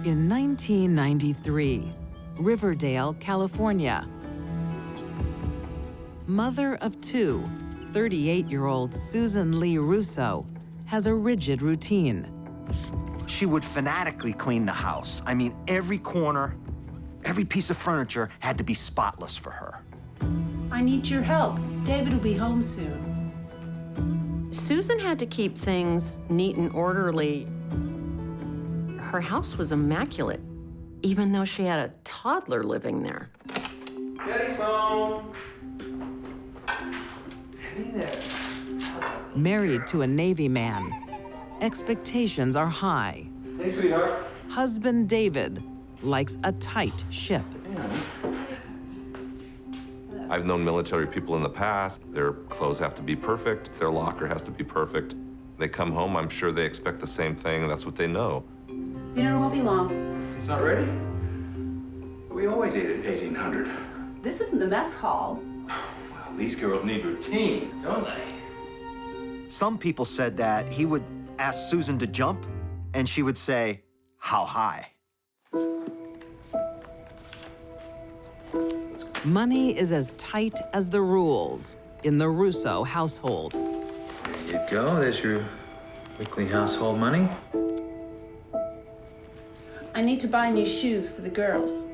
In 1993, Riverdale, California. Mother of two, 38-year-old Susan Lee Russo has a rigid routine. She would fanatically clean the house. I mean, every corner, every piece of furniture had to be spotless for her. I need your help. David will be home soon. Susan had to keep things neat and orderly. Her house was immaculate, even though she had a toddler living there. Daddy's home. Hey there. Married to a Navy man, expectations are high. Hey, sweetheart. Husband David likes a tight ship. I've known military people in the past. Their clothes have to be perfect. Their locker has to be perfect. They come home, I'm sure they expect the same thing, and that's what they know. Dinner won't be long. It's not ready? We always ate at 1800. This isn't the mess hall. Well, these girls need routine, don't they? Some people said that he would ask Susan to jump, and she would say, "How high?" Money is as tight as the rules in the Russo household. There you go. There's your weekly household money. I need to buy new shoes for the girls.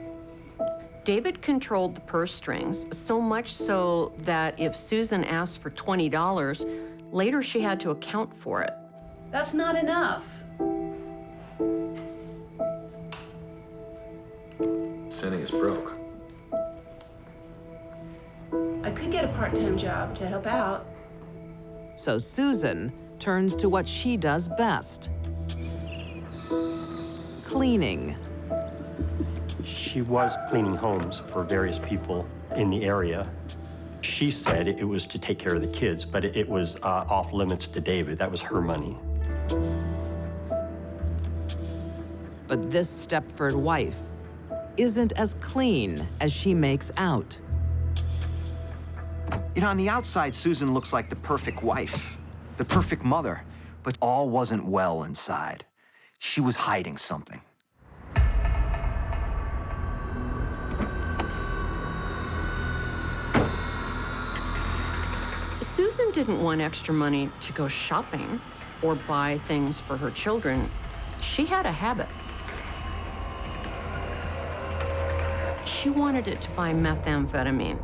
David controlled the purse strings, so much so that if Susan asked for $20, later she had to account for it. That's not enough. Cindy is broke. I could get a part-time job to help out. So Susan turns to what she does best: cleaning. She was cleaning homes for various people in the area. She said it was to take care of the kids, but it was off limits to David. That was her money. But this Stepford wife isn't as clean as she makes out. You know, on the outside, Susan looks like the perfect wife, the perfect mother, but all wasn't well inside. She was hiding something. Susan didn't want extra money to go shopping or buy things for her children. She had a habit. She wanted it to buy methamphetamine.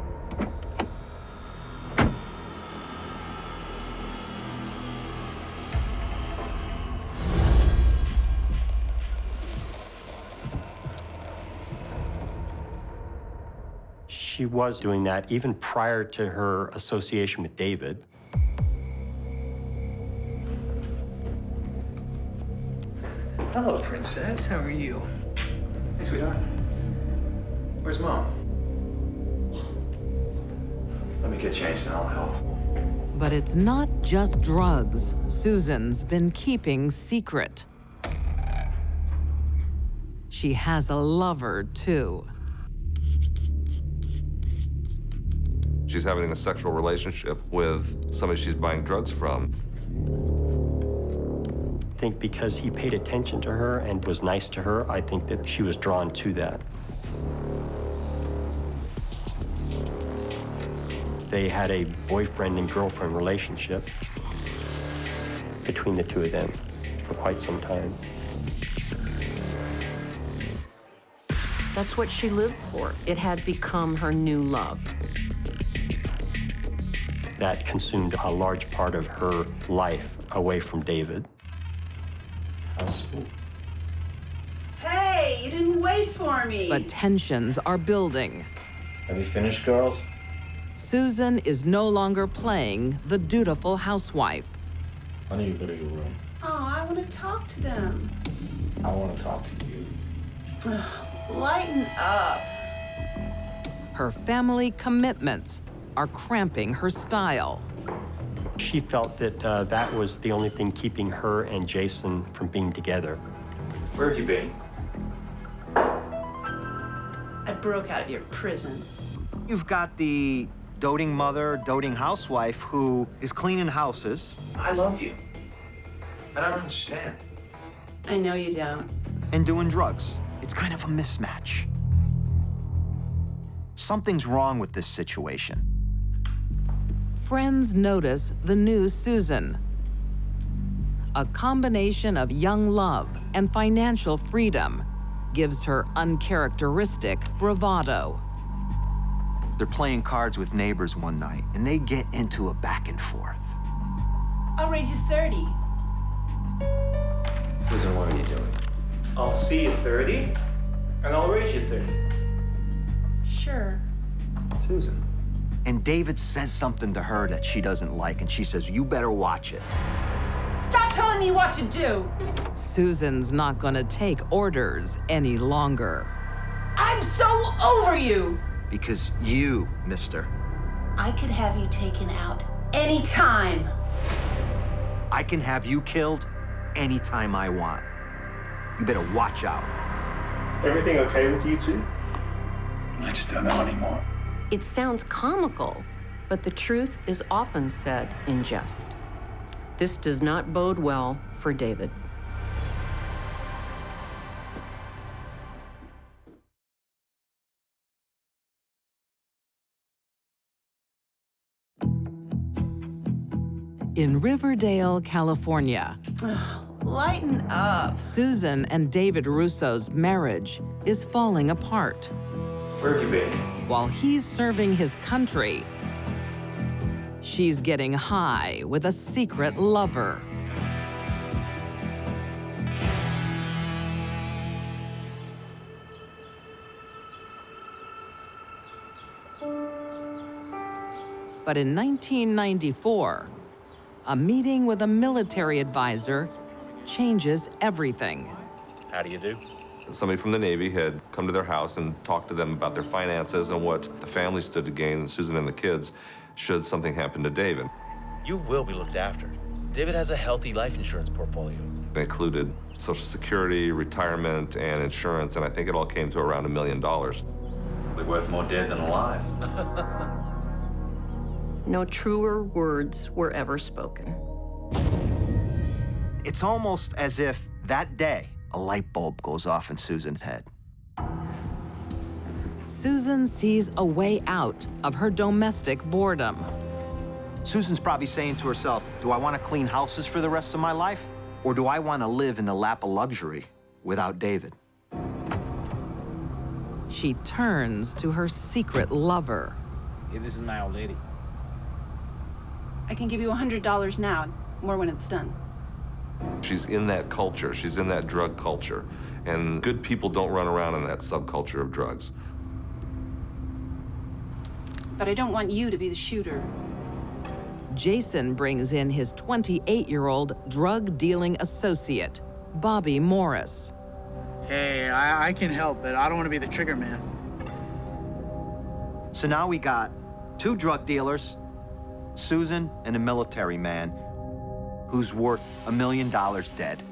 She was doing that even prior to her association with David. Hello, princess. How are you? Hey, sweetheart. Where's Mom? Let me get changed and I'll help. But it's not just drugs Susan's been keeping secret. She has a lover, too. She's having a sexual relationship with somebody she's buying drugs from. I think because he paid attention to her and was nice to her, I think that she was drawn to that. They had a boyfriend and girlfriend relationship between the two of them for quite some time. That's what she lived for. It had become her new love. That consumed a large part of her life away from David. Hey, you didn't wait for me. But tensions are building. Have you finished, girls? Susan is no longer playing the dutiful housewife. I need to go to your room. Oh, I want to talk to them. I want to talk to you. Lighten up. Her family commitments are cramping her style. She felt that that was the only thing keeping her and Jason from being together. Where have you been? I broke out of your prison. You've got the doting mother, doting housewife who is cleaning houses. I love you. I don't understand. I know you don't. and doing drugs. It's kind of a mismatch. Something's wrong with this situation. Friends notice the new Susan. A combination of young love and financial freedom gives her uncharacteristic bravado. They're playing cards with neighbors one night, and they get into a back and forth. I'll raise you 30. Susan, what are you doing? I'll see you 30, and I'll raise you 30. Sure. Susan. And David says something to her that she doesn't like, and she says, "You better watch it." Stop telling me what to do. Susan's not gonna take orders any longer. I'm so over you. Because you, mister, I could have you taken out anytime. I can have you killed anytime I want. You better watch out. Everything okay with you two? I just don't know anymore. It sounds comical, but the truth is often said in jest. This does not bode well for David. In Riverdale, California, Lighten up. Susan and David Russo's marriage is falling apart. Where have you been? While he's serving his country, she's getting high with a secret lover. But in 1994, a meeting with a military advisor changes everything. How do you do? Somebody from the Navy had come to their house and talked to them about their finances and what the family stood to gain, Susan and the kids, should something happen to David. You will be looked after. David has a healthy life insurance portfolio. It included Social Security, retirement, and insurance, and I think it all came to around $1 million. Probably worth more dead than alive. No truer words were ever spoken. It's almost as if that day, a light bulb goes off in Susan's head. Susan sees a way out of her domestic boredom. Susan's probably saying to herself, do I want to clean houses for the rest of my life? Or do I want to live in the lap of luxury without David? She turns to her secret lover. Hey, this is my old lady. I can give you $100 now, more when it's done. She's in that culture. She's in that drug culture. And good people don't run around in that subculture of drugs. But I don't want you to be the shooter. Jason brings in his 28-year-old drug-dealing associate, Bobby Morris. Hey, I can help, but I don't want to be the trigger man. So now we got 2 drug dealers, Susan and a military man who's worth $1 million dead.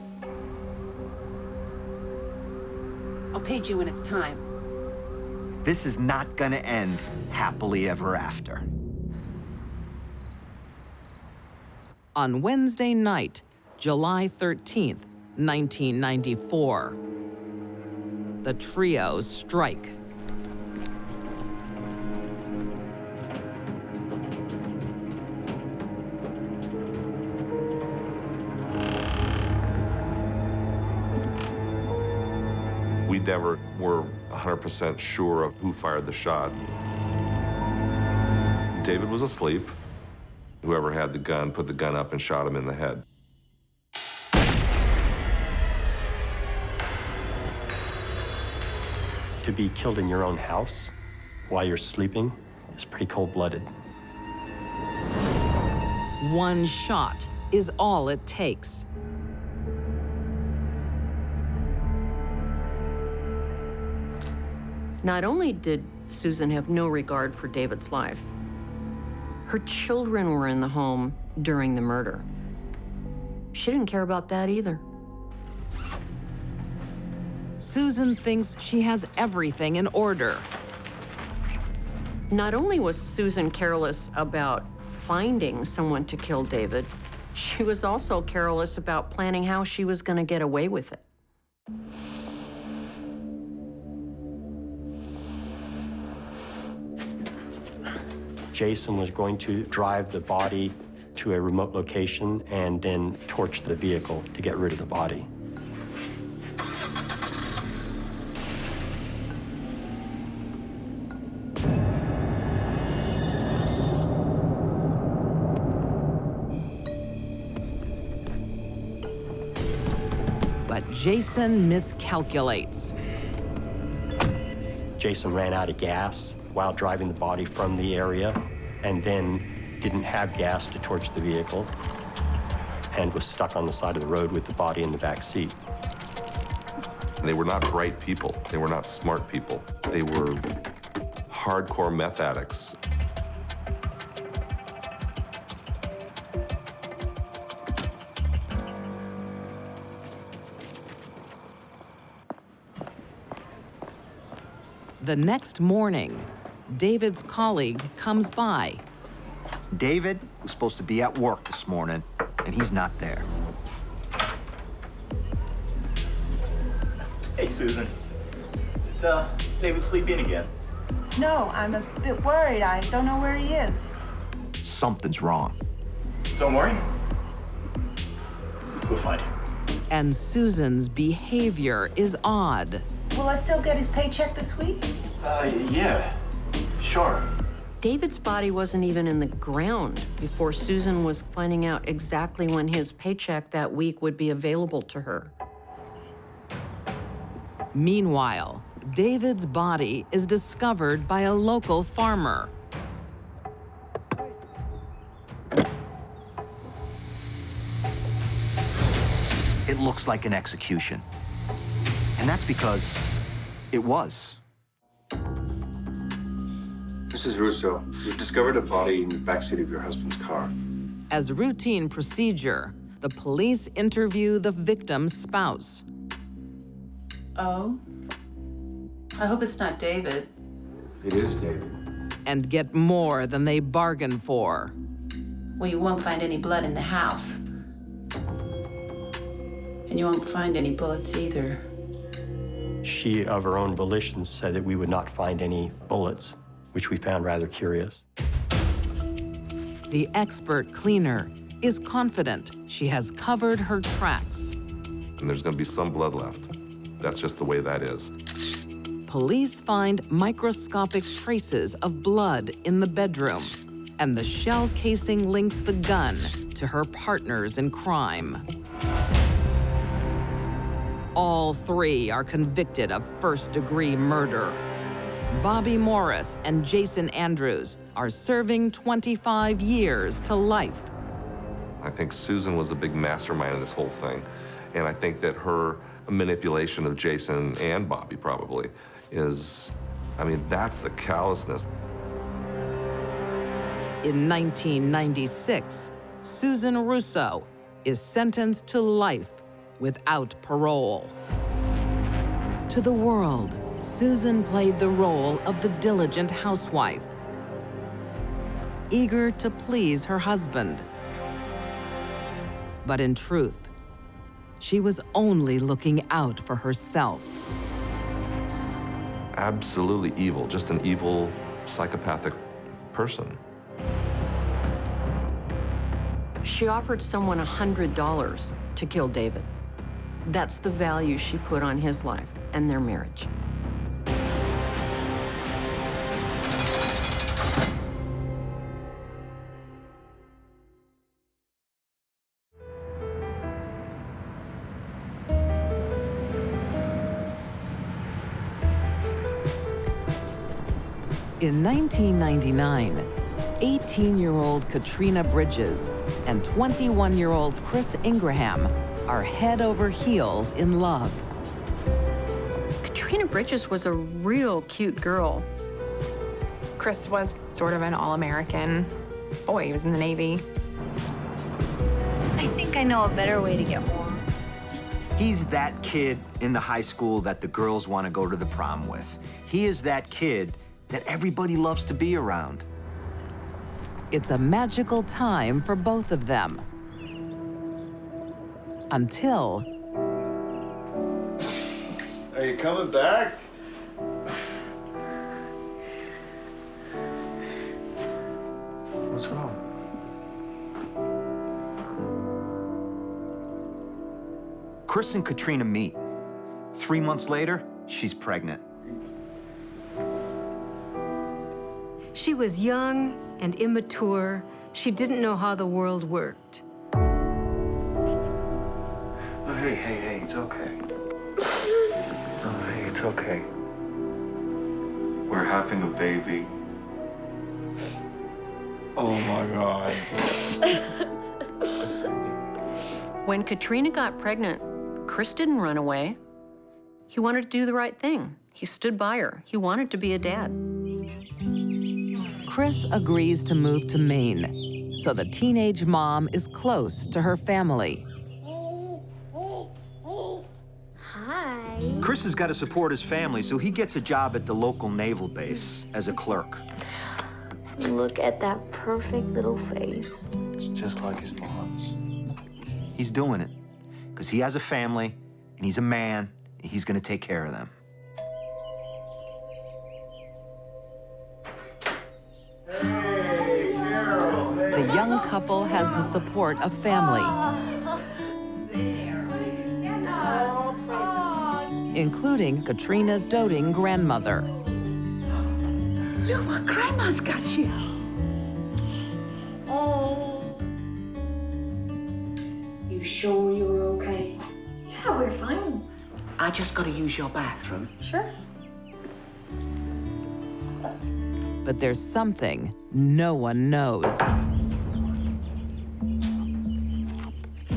I'll page you when it's time. This is not gonna end happily ever after. On Wednesday night, July 13th, 1994, the trio strike. We never were 100% sure of who fired the shot. David was asleep. Whoever had the gun put the gun up and shot him in the head. To be killed in your own house while you're sleeping is pretty cold-blooded. One shot is all it takes. Not only did Susan have no regard for David's life, her children were in the home during the murder. She didn't care about that either. Susan thinks she has everything in order. Not only was Susan careless about finding someone to kill David, she was also careless about planning how she was going to get away with it. Jason was going to drive the body to a remote location and then torch the vehicle to get rid of the body. But Jason miscalculates. Jason ran out of gas while driving the body from the area and then didn't have gas to torch the vehicle and was stuck on the side of the road with the body in the back seat. They were not bright people. They were not smart people. They were hardcore meth addicts. The next morning, David's colleague comes by. David was supposed to be at work this morning, and he's not there. Hey, Susan. Is David sleeping again? No, I'm a bit worried. I don't know where he is. Something's wrong. Don't worry. We'll find him. And Susan's behavior is odd. Will I still get his paycheck this week? Yeah. Sure. David's body wasn't even in the ground before Susan was finding out exactly when his paycheck that week would be available to her. Meanwhile, David's body is discovered by a local farmer. It looks like an execution. And that's because it was. Mrs. Russo, we've discovered a body in the backseat of your husband's car. As routine procedure, the police interview the victim's spouse. Oh? I hope it's not David. It is David. And get more than they bargained for. Well, you won't find any blood in the house. And you won't find any bullets either. She, of her own volition, said that we would not find any bullets, which we found rather curious. The expert cleaner is confident she has covered her tracks. And there's gonna be some blood left. That's just the way that is. Police find microscopic traces of blood in the bedroom, and the shell casing links the gun to her partners in crime. All three are convicted of first-degree murder. Bobby Morris and Jason Andrews are serving 25 years to life. I think Susan was a big mastermind in this whole thing. And I think that her manipulation of Jason and Bobby probably is, I mean, that's the callousness. In 1996, Susan Russo is sentenced to life without parole. To the world, Susan played the role of the diligent housewife, eager to please her husband. But in truth, she was only looking out for herself. Absolutely evil, just an evil, psychopathic person. She offered someone $100 to kill David. That's the value she put on his life and their marriage. In 1999, 18-year-old Katrina Bridges and 21-year-old Chris Ingraham are head over heels in love. Katrina Bridges was a real cute girl. Chris was sort of an all-American boy. He was in the Navy. I think I know a better way to get warm. He's that kid in the high school that the girls want to go to the prom with. He is that kid that everybody loves to be around. It's a magical time for both of them. Until... Are you coming back? What's wrong? Chris and Katrina meet. 3 months later, she's pregnant. She was young and immature. She didn't know how the world worked. Oh, hey, it's okay. Oh, hey, it's okay. We're having a baby. Oh my God. When Katrina got pregnant, Chris didn't run away. He wanted to do the right thing. He stood by her. He wanted to be a dad. Chris agrees to move to Maine, so the teenage mom is close to her family. Hi. Chris has got to support his family, so he gets a job at the local naval base as a clerk. Look at that perfect little face. It's just like his mom's. He's doing it because he has a family, and he's a man, and he's going to take care of them. The young couple has the support of family, including Katrina's doting grandmother. Look what Grandma's got you. You sure you're okay? Yeah, we're fine. I just gotta use your bathroom. Sure. But there's something no one knows.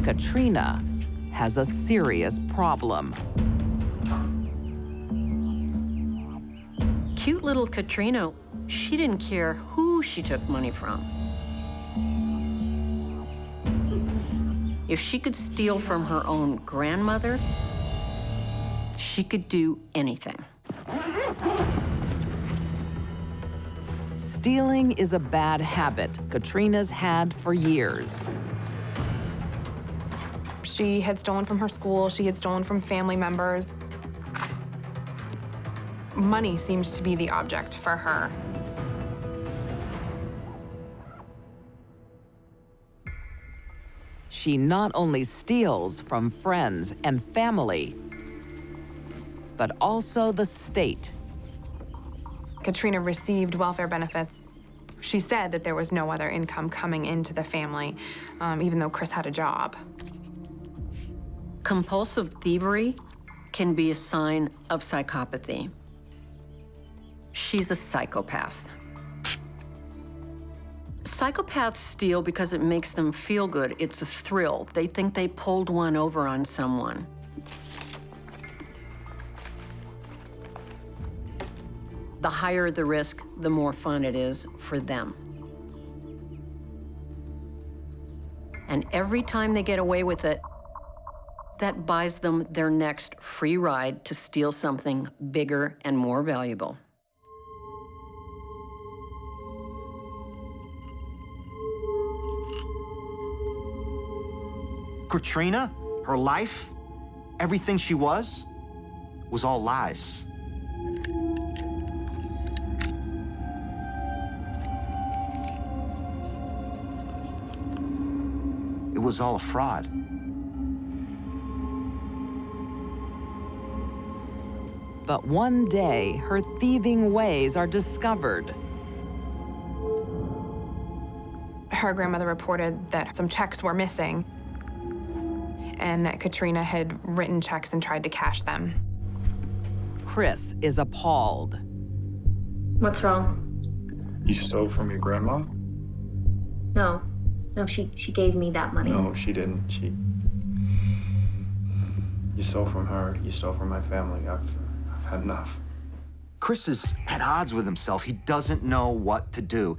Katrina has a serious problem. Cute little Katrina, she didn't care who she took money from. If she could steal from her own grandmother, she could do anything. Stealing is a bad habit Katrina's had for years. She had stolen from her school. She had stolen from family members. Money seemed to be the object for her. She not only steals from friends and family, but also the state. Katrina received welfare benefits. She said that there was no other income coming into the family, even though Chris had a job. Compulsive thievery can be a sign of psychopathy. She's a psychopath. Psychopaths steal because it makes them feel good. It's a thrill. They think they pulled one over on someone. The higher the risk, the more fun it is for them. And every time they get away with it, that buys them their next free ride to steal something bigger and more valuable. Katrina, her life, everything she was all lies. It was all a fraud. But one day, her thieving ways are discovered. Her grandmother reported that some checks were missing and that Katrina had written checks and tried to cash them. Chris is appalled. What's wrong? You stole from your grandma? No, she gave me that money. No, she didn't. You stole from her. You stole from my family. I've had enough. Chris is at odds with himself. He doesn't know what to do.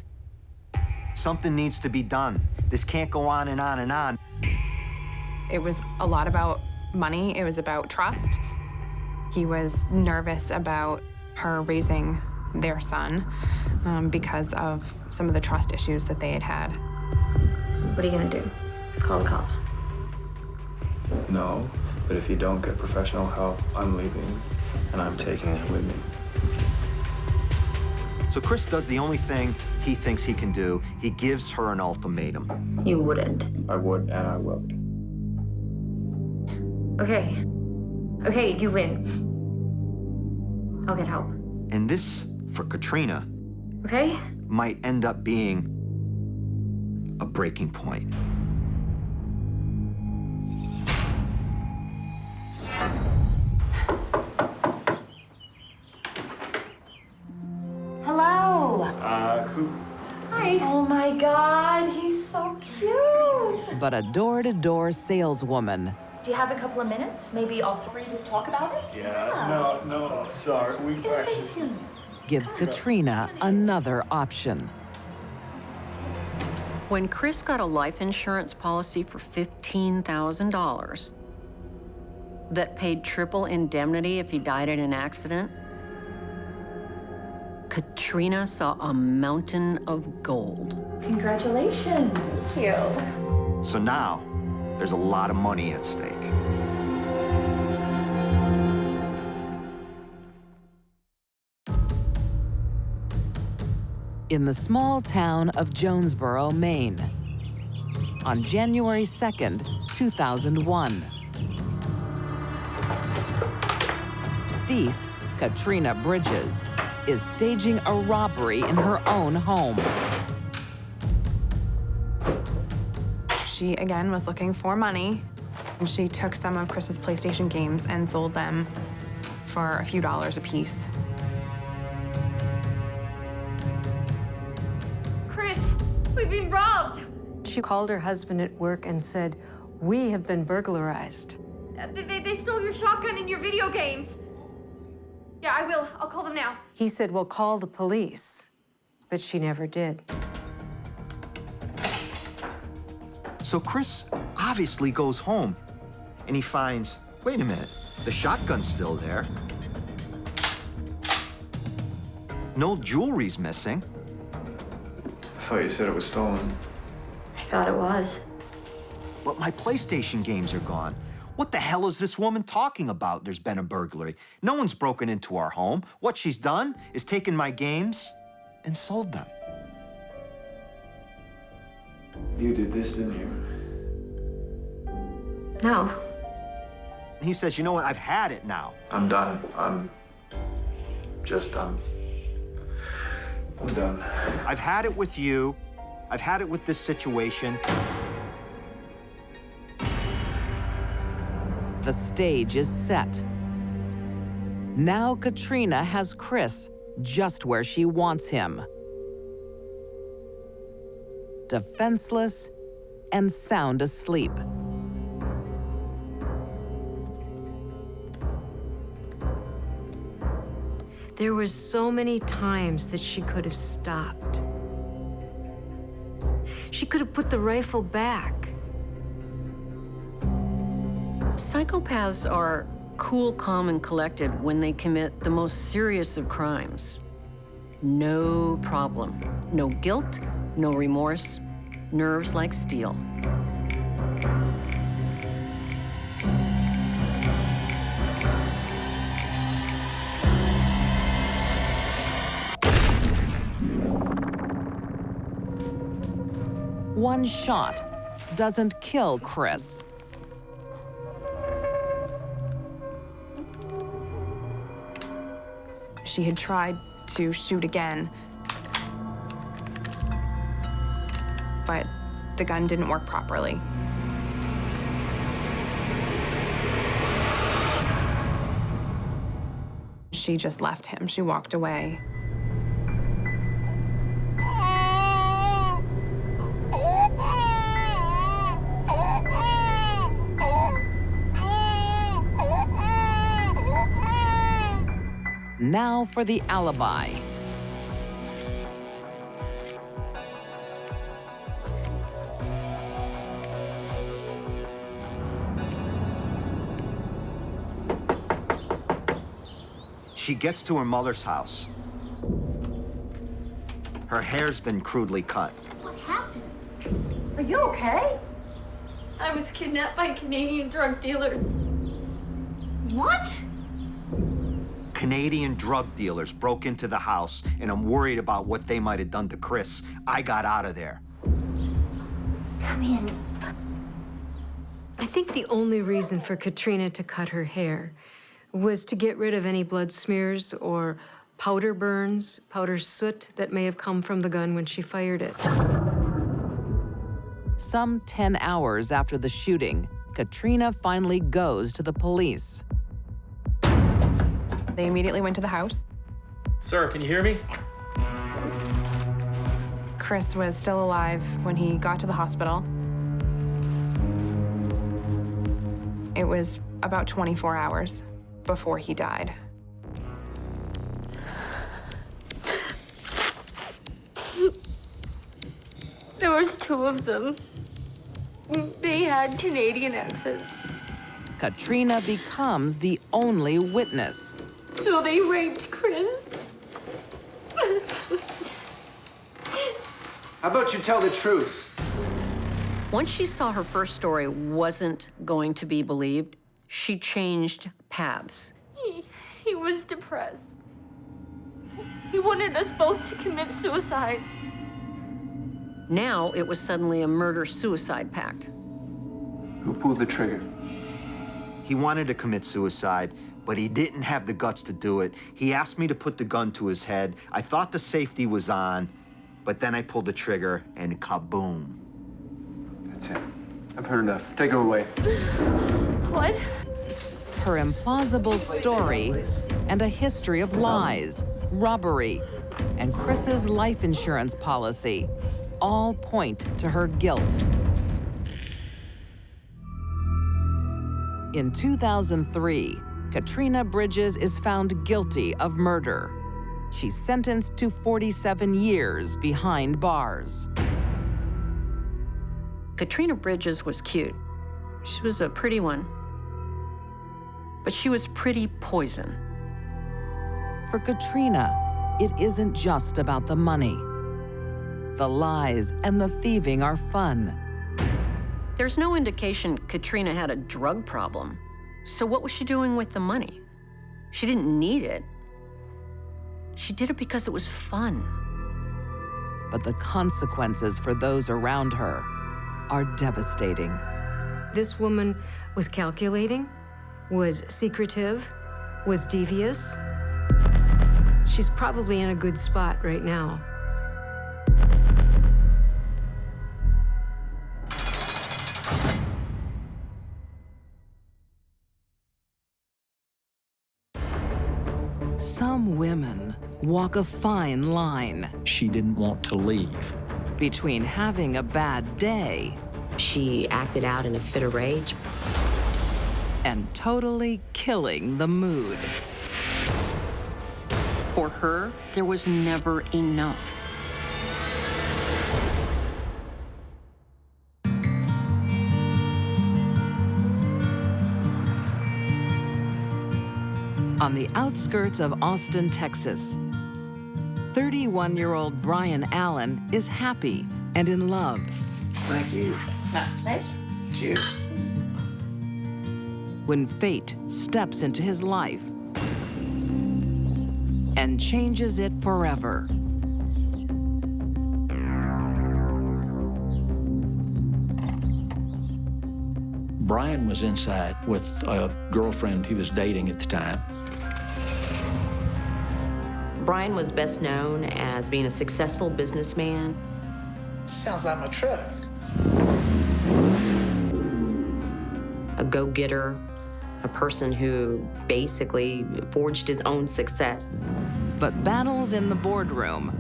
Something needs to be done. This can't go on and on and on. It was a lot about money. It was about trust. He was nervous about her raising their son because of some of the trust issues that they had had. What are you gonna do? Call the cops? No, but if you don't get professional help, I'm leaving, and I'm taking it with me. So Chris does the only thing he thinks he can do. He gives her an ultimatum. You wouldn't. I would, and I will. Okay. Okay, you win. I'll get help. And this, for Katrina, Okay? might end up being a breaking point. Hello. Who? Hi. Oh my God, he's so cute. But a door-to-door saleswoman Do you have a couple of minutes? Maybe all three of us talk about it? Yeah, no, sorry. We've It'll take a actually... few minutes. gives Katrina another option. When Chris got a life insurance policy for $15,000 that paid triple indemnity if he died in an accident, Katrina saw a mountain of gold. Congratulations. Thank you. So now, there's a lot of money at stake. In the small town of Jonesboro, Maine, on January 2nd, 2001. Thief Katrina Bridges is staging a robbery in her own home. She, again, was looking for money, and she took some of Chris's PlayStation games and sold them for a few dollars a piece. Chris, we've been robbed. She called her husband at work and said, "We have been burglarized." They stole your shotgun and your video games. Yeah, I will. I'll call them now. He said, "Well, call the police." But she never did. So Chris obviously goes home, and he finds, wait a minute, the shotgun's still there. No jewelry's missing. I thought you said it was stolen. I thought it was. But my PlayStation games are gone. What the hell is this woman talking about? There's been a burglary. No one's broken into our home. What she's done is taken my games and sold them. You did this, didn't you? No. He says, you know what, I've had it now. I'm done. I'm done. I've had it with you. I've had it with this situation. The stage is set. Now Katrina has Chris just where she wants him. Defenseless and sound asleep. There were so many times that she could have stopped. She could have put the rifle back. Psychopaths are cool, calm, and collected when they commit the most serious of crimes. No problem. No guilt, no remorse, nerves like steel. One shot doesn't kill Chris. She had tried to shoot again, but the gun didn't work properly. She just left him. She walked away. Now for the alibi. She gets to her mother's house. Her hair's been crudely cut. What happened? Are you okay? I was kidnapped by Canadian drug dealers. What? Canadian drug dealers broke into the house, and I'm worried about what they might have done to Chris. I got out of there. Come in. I think the only reason for Katrina to cut her hair was to get rid of any blood smears or powder burns, powder soot that may have come from the gun when she fired it. Some 10 hours after the shooting, Katrina finally goes to the police. They immediately went to the house. Sir, can you hear me? Chris was still alive when he got to the hospital. It was about 24 hours before he died. There was 2 of them. They had Canadian accents. Katrina becomes the only witness. So they raped Chris. How about you tell the truth? Once she saw her first story wasn't going to be believed, she changed paths. He was depressed. He wanted us both to commit suicide. Now it was suddenly a murder-suicide pact. Who pulled the trigger? He wanted to commit suicide, but he didn't have the guts to do it. He asked me to put the gun to his head. I thought the safety was on, but then I pulled the trigger and kaboom. That's it. I've heard enough. Take her away. What? Her implausible story and a history of lies, robbery, and Chris's life insurance policy all point to her guilt. In 2003, Katrina Bridges is found guilty of murder. She's sentenced to 47 years behind bars. Katrina Bridges was cute. She was a pretty one. But she was pretty poison. For Katrina, it isn't just about the money. The lies and the thieving are fun. There's no indication Katrina had a drug problem. So what was she doing with the money? She didn't need it. She did it because it was fun. But the consequences for those around her are devastating. This woman was calculating, was secretive, was devious. She's probably in a good spot right now. Some women walk a fine line. She didn't want to leave. Between having a bad day. She acted out in a fit of rage. And totally killing the mood. For her, there was never enough. On the outskirts of Austin, Texas, 31-year-old Brian Allen is happy and in love. Thank you. Nice. Cheers. When fate steps into his life and changes it forever. Brian was inside with a girlfriend he was dating at the time. Brian was best known as being a successful businessman. Sounds like my truck. A go-getter, a person who basically forged his own success. But battles in the boardroom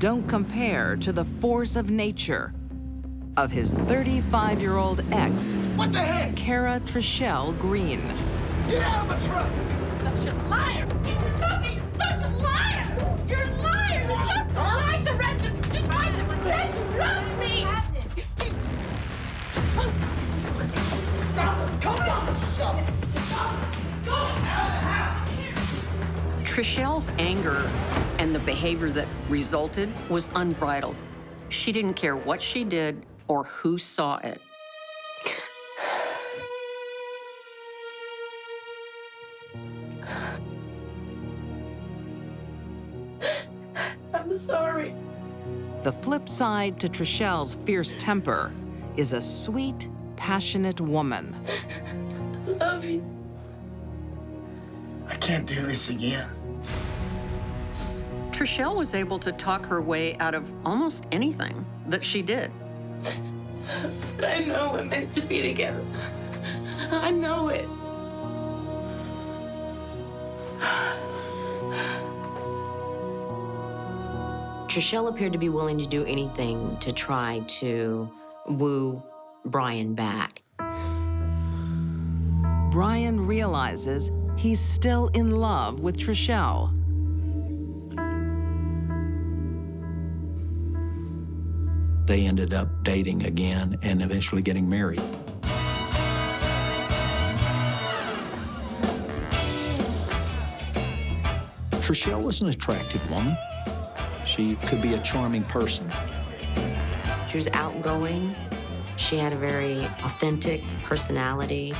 don't compare to the force of nature of his 35-year-old ex, What the heck? Tricelle Green. Get out of my truck! Such a liar! You're such a liar! You're a liar! You're just like the rest of them! Just like them! Said you love me! Trichelle's anger and the behavior that resulted was unbridled. She didn't care what she did or who saw it. I'm sorry. The flip side to Tricelle's fierce temper is a sweet, passionate woman. Love you. I can't do this again. Tricelle was able to talk her way out of almost anything that she did. But I know we're meant to be together. I know it. Tricelle appeared to be willing to do anything to try to woo Brian back. Brian realizes he's still in love with Tricelle. They ended up dating again and eventually getting married. Tricelle was an attractive woman. She could be a charming person. She was outgoing. She had a very authentic personality.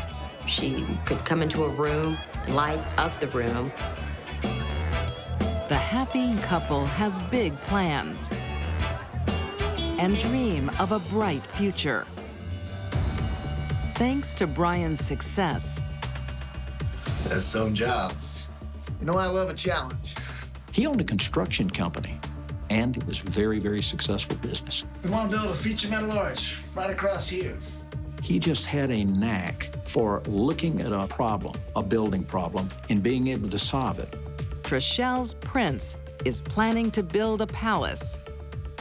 She could come into a room, light up the room. The happy couple has big plans and dream of a bright future. Thanks to Brian's success, That's some job. You know, I love a challenge. He owned a construction company, and it was very, very successful business. We want to build a feature metal arch right across here. He just had a knack for looking at a problem, a building problem, and being able to solve it. Tricelle's prince is planning to build a palace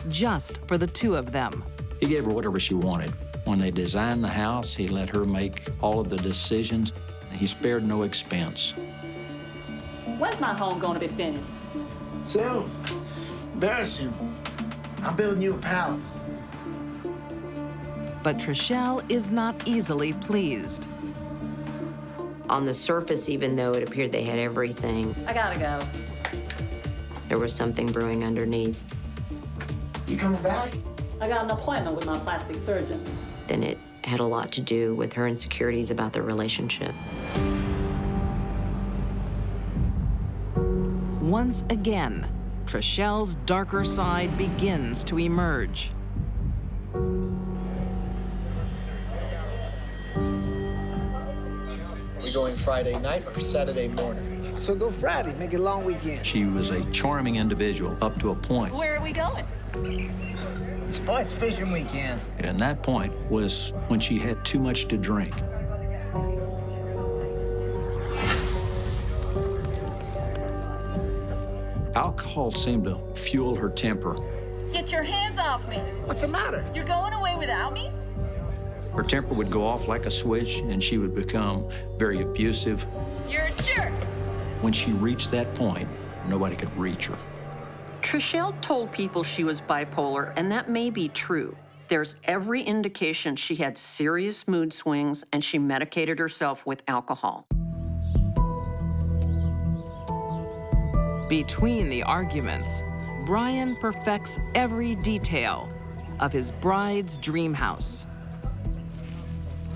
just for the two of them. He gave her whatever she wanted. When they designed the house, he let her make all of the decisions. He spared no expense. When's my home going to be finished? Soon. Very soon. I'm building you a palace. But Tricelle is not easily pleased. On the surface, even though it appeared they had everything, I gotta go. there was something brewing underneath. You coming back? I got an appointment with my plastic surgeon. Then it had a lot to do with her insecurities about the relationship. Once again, Tricelle's darker side begins to emerge. We going Friday night or Saturday morning? So go Friday, make it a long weekend. She was a charming individual up to a point. Where are we going? It's ice fishing weekend. And that point was when she had too much to drink. Alcohol seemed to fuel her temper. Get your hands off me. What's the matter? You're going away without me? Her temper would go off like a switch, and she would become very abusive. You're a jerk. When she reached that point, nobody could reach her. Tricelle told people she was bipolar, and that may be true. There's every indication she had serious mood swings, and she medicated herself with alcohol. Between the arguments, Brian perfects every detail of his bride's dream house.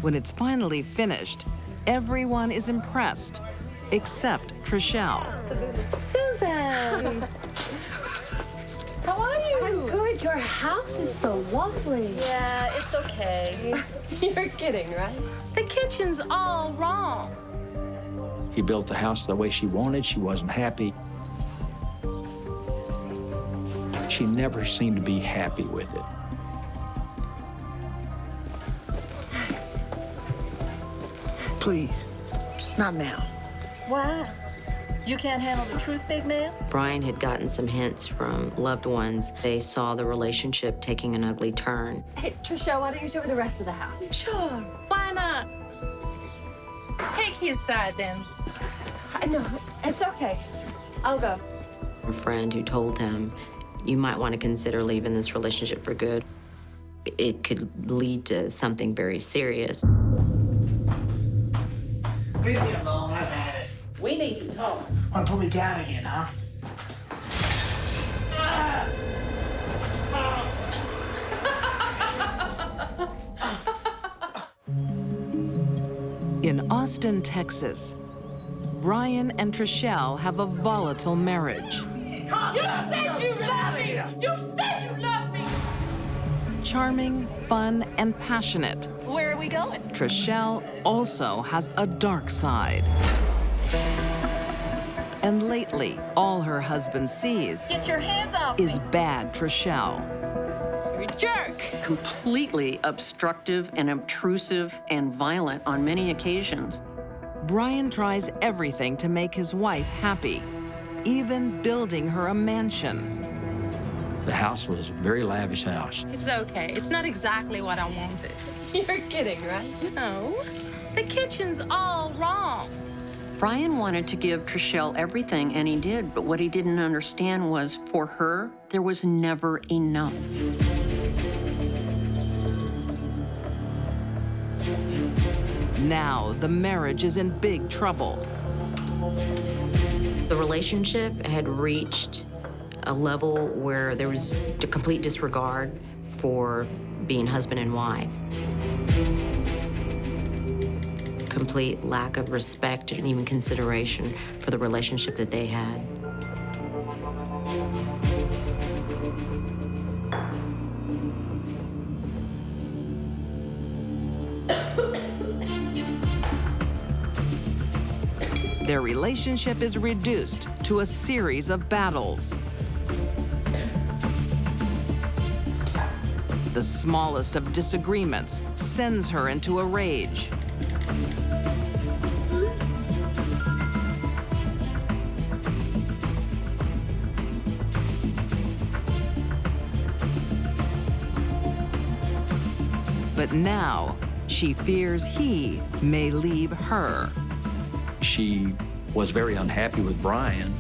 When it's finally finished, everyone is impressed, except Tricelle. Susan! How are you? I'm good. Your house is so lovely. Yeah, it's okay. You're kidding, right? The kitchen's all wrong. He built the house the way she wanted. She wasn't happy. She never seemed to be happy with it. Please, not now. Why? You can't handle the truth, big man? Brian had gotten some hints from loved ones. They saw the relationship taking an ugly turn. Hey, Tricelle, why don't you show me the rest of the house? Sure. Why not? Take his side, then. I know. It's okay. I'll go. A friend who told him, you might want to consider leaving this relationship for good. It could lead to something very serious. Leave me alone, I've had it. We need to talk. Want to put me down again, huh? In Austin, Texas, Brian and Tricelle have a volatile marriage. me! You said you loved me! You said you loved me! Charming, fun, and passionate, Where are we going? Tricelle also has a dark side. And lately, all her husband sees Get your hands off is me! bad Tricelle. You're a jerk! Completely obstructive and obtrusive and violent on many occasions. Brian tries everything to make his wife happy, even building her a mansion. The house was a very lavish house. It's okay. It's not exactly what I wanted. You're kidding, right? No. The kitchen's all wrong. Brian wanted to give Tricelle everything, and he did, but what he didn't understand was, for her, there was never enough. Now, the marriage is in big trouble. The relationship had reached a level where there was a complete disregard for being husband and wife. Complete lack of respect and even consideration for the relationship that they had. Their relationship is reduced to a series of battles. The smallest of disagreements sends her into a rage. But now, she fears he may leave her. She was very unhappy with Brian,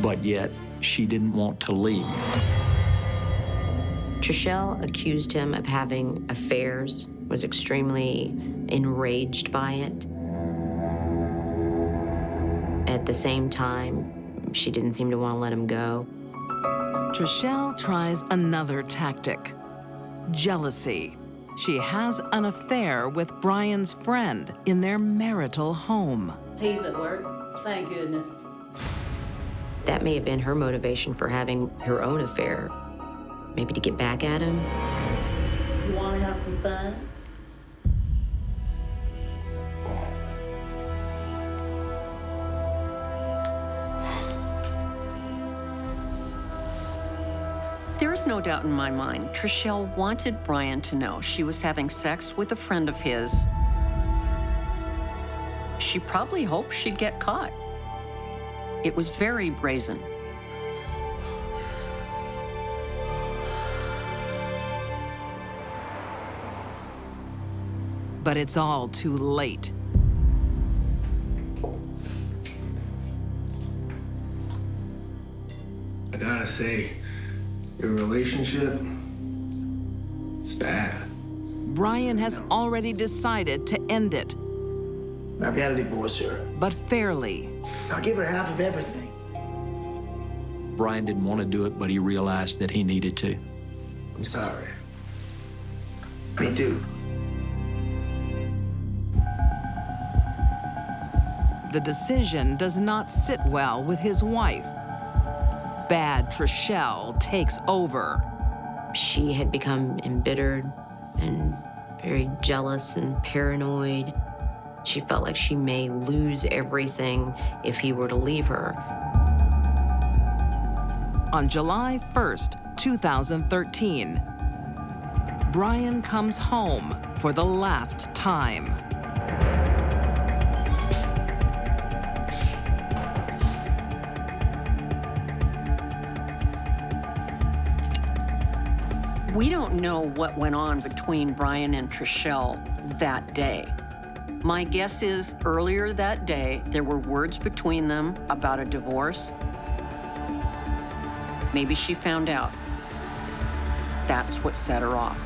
but yet she didn't want to leave. Tricelle accused him of having affairs, was extremely enraged by it. At the same time, she didn't seem to want to let him go. Tricelle tries another tactic: jealousy. She has an affair with Brian's friend in their marital home. He's at work. Thank goodness. That may have been her motivation for having her own affair. Maybe to get back at him. You want to have some fun? There's no doubt in my mind, Tricelle wanted Brian to know she was having sex with a friend of his. She probably hoped she'd get caught. It was very brazen. But it's all too late. I gotta say, your relationship, it's bad. Brian has already decided to end it, I've got to divorce her. but fairly. I'll give her half of everything. Brian didn't want to do it, but he realized that he needed to. I'm sorry. Me too. The decision does not sit well with his wife. Bad Tricelle takes over. She had become embittered and very jealous and paranoid. She felt like she may lose everything if he were to leave her. On July 1st, 2013, Brian comes home for the last time. We don't know what went on between Brian and Tricelle that day. My guess is earlier that day, there were words between them about a divorce. Maybe she found out. That's what set her off.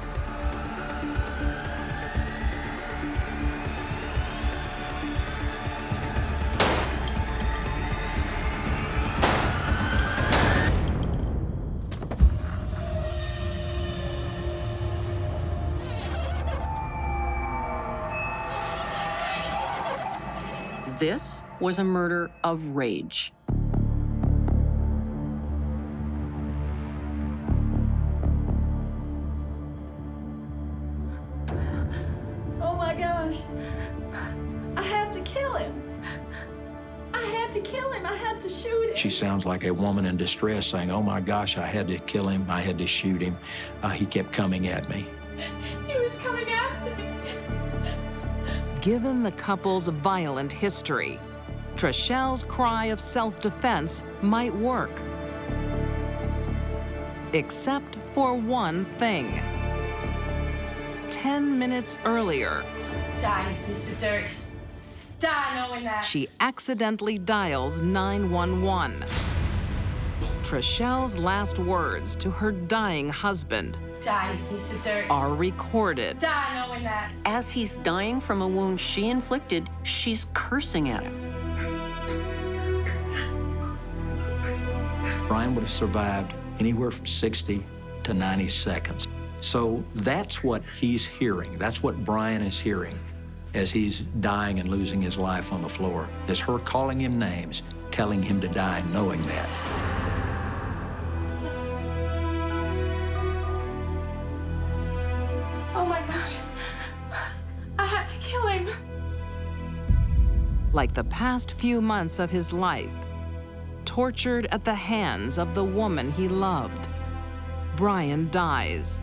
This was a murder of rage. to kill him. I had to shoot him. She sounds like a woman in distress saying, oh my gosh, I had to kill him, I had to shoot him. He kept coming at me. He was coming after me. Given the couple's violent history, Tricelle's cry of self-defense might work. Except for one thing. 10 minutes earlier, Die, you piece of dirt. Die knowing that. she accidentally dials 911. Tricelle's last words to her dying husband Die, you piece of dirt. are recorded. Die knowing that. As he's dying from a wound she inflicted, she's cursing at him. Brian would have survived anywhere from 60 to 90 seconds. So that's what he's hearing. That's what Brian is hearing as he's dying and losing his life on the floor, is her calling him names, telling him to die, knowing that. Oh my gosh. I had to kill him. Like the past few months of his life, tortured at the hands of the woman he loved, Brian dies.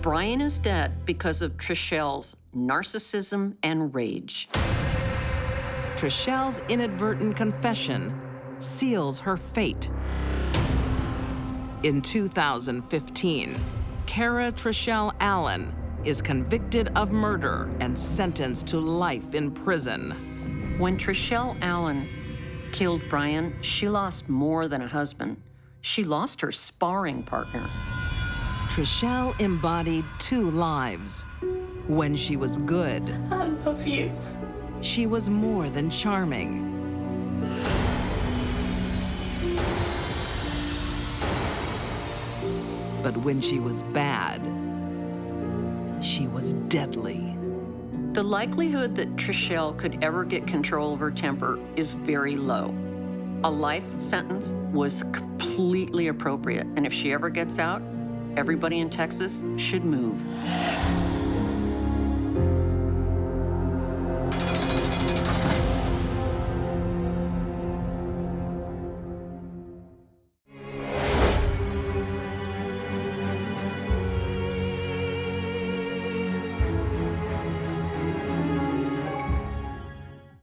Brian is dead because of Tricelle's narcissism and rage. Tricelle's inadvertent confession seals her fate. In 2015, Tricelle Allen is convicted of murder and sentenced to life in prison. When Tricelle Allen killed Brian, she lost more than a husband. She lost her sparring partner. Tricelle embodied two lives. When she was good, I love you. she was more than charming. But when she was bad, she was deadly. The likelihood that Tricelle could ever get control of her temper is very low. A life sentence was completely appropriate, and if she ever gets out, everybody in Texas should move.